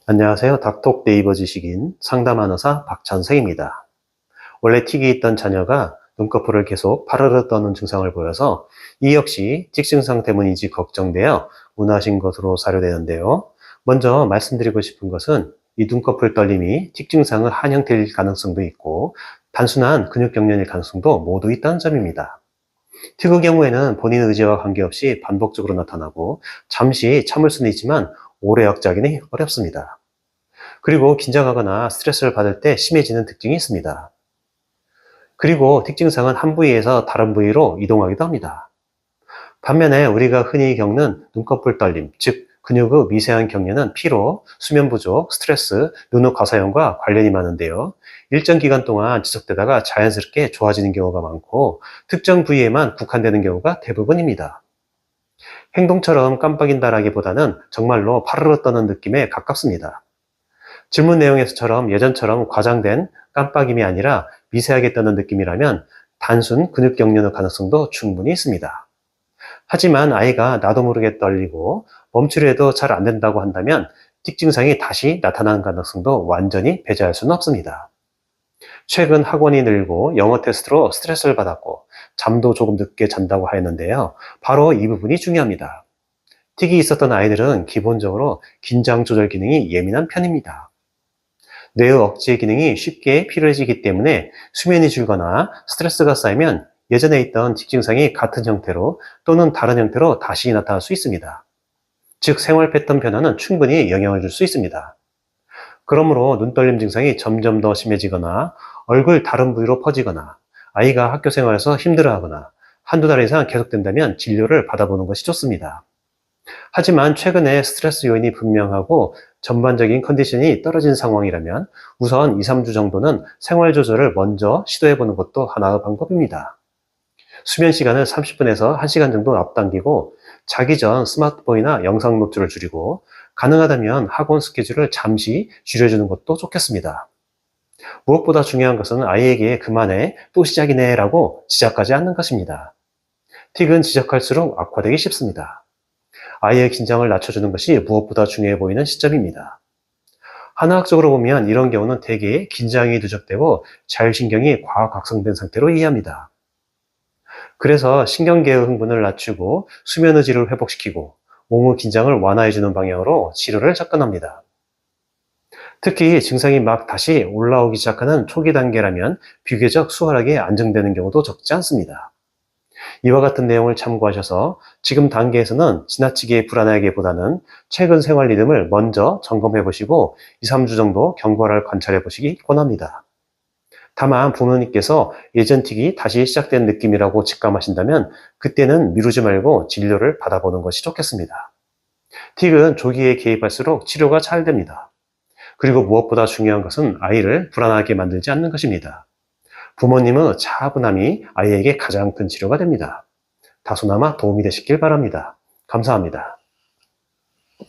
안녕하세요. 닥톡 네이버 지식인 상담한 의사 박찬생입니다. 원래 틱이 있던 자녀가 눈꺼풀을 계속 파르르 떠는 증상을 보여서 이 역시 틱 증상 때문인지 걱정되어 문의하신 것으로 사료되는데요. 먼저 말씀드리고 싶은 것은 이 눈꺼풀 떨림이 틱 증상의 한 형태일 가능성도 있고 단순한 근육 경련일 가능성도 모두 있다는 점입니다. 틱의 경우에는 본인 의지와 관계없이 반복적으로 나타나고 잠시 참을 수는 있지만 오래 억제하기는 어렵습니다. 그리고 긴장하거나 스트레스를 받을 때 심해지는 특징이 있습니다. 그리고 틱 증상은 한 부위에서 다른 부위로 이동하기도 합니다. 반면에 우리가 흔히 겪는 눈꺼풀 떨림, 즉 근육의 미세한 경련은 피로, 수면 부족, 스트레스, 눈의 과사용과 관련이 많은데요. 일정 기간 동안 지속되다가 자연스럽게 좋아지는 경우가 많고 특정 부위에만 국한되는 경우가 대부분입니다. 행동처럼 깜빡인다라기보다는 정말로 파르르 떠는 느낌에 가깝습니다. 질문 내용에서처럼 예전처럼 과장된 깜빡임이 아니라 미세하게 떠는 느낌이라면 단순 근육 경련의 가능성도 충분히 있습니다. 하지만 아이가 나도 모르게 떨리고 멈추려 해도 잘 안 된다고 한다면 틱 증상이 다시 나타나는 가능성도 완전히 배제할 수는 없습니다. 최근 학원이 늘고 영어 테스트로 스트레스를 받았고 잠도 조금 늦게 잔다고 하였는데요. 바로 이 부분이 중요합니다. 틱이 있었던 아이들은 기본적으로 긴장 조절 기능이 예민한 편입니다. 뇌의 억제 기능이 쉽게 필요해지기 때문에 수면이 줄거나 스트레스가 쌓이면 예전에 있던 틱 증상이 같은 형태로 또는 다른 형태로 다시 나타날 수 있습니다. 즉 생활 패턴 변화는 충분히 영향을 줄 수 있습니다. 그러므로 눈떨림 증상이 점점 더 심해지거나 얼굴 다른 부위로 퍼지거나 아이가 학교 생활에서 힘들어하거나 한두 달 이상 계속된다면 진료를 받아보는 것이 좋습니다. 하지만 최근에 스트레스 요인이 분명하고 전반적인 컨디션이 떨어진 상황이라면 우선 2, 3주 정도는 생활 조절을 먼저 시도해보는 것도 하나의 방법입니다. 수면 시간을 30분에서 1시간 정도 앞당기고 자기 전 스마트폰이나 영상 노출을 줄이고 가능하다면 학원 스케줄을 잠시 줄여주는 것도 좋겠습니다. 무엇보다 중요한 것은 아이에게 그만해 또 시작이네 라고 지적하지 않는 것입니다. 틱은 지적할수록 악화되기 쉽습니다. 아이의 긴장을 낮춰주는 것이 무엇보다 중요해 보이는 시점입니다. 한의학적으로 보면 이런 경우는 대개 긴장이 누적되고 자율신경이 과각성된 상태로 이해합니다. 그래서 신경계의 흥분을 낮추고 수면의 질을 회복시키고 몸의 긴장을 완화해주는 방향으로 치료를 접근합니다. 특히 증상이 막 다시 올라오기 시작하는 초기 단계라면 비교적 수월하게 안정되는 경우도 적지 않습니다. 이와 같은 내용을 참고하셔서 지금 단계에서는 지나치게 불안하기보다는 최근 생활 리듬을 먼저 점검해 보시고 2, 3주 정도 경과를 관찰해 보시기 권합니다. 다만 부모님께서 예전 틱이 다시 시작된 느낌이라고 직감하신다면 그때는 미루지 말고 진료를 받아보는 것이 좋겠습니다. 틱은 조기에 개입할수록 치료가 잘 됩니다. 그리고 무엇보다 중요한 것은 아이를 불안하게 만들지 않는 것입니다. 부모님의 차분함이 아이에게 가장 큰 치료가 됩니다. 다소나마 도움이 되시길 바랍니다. 감사합니다.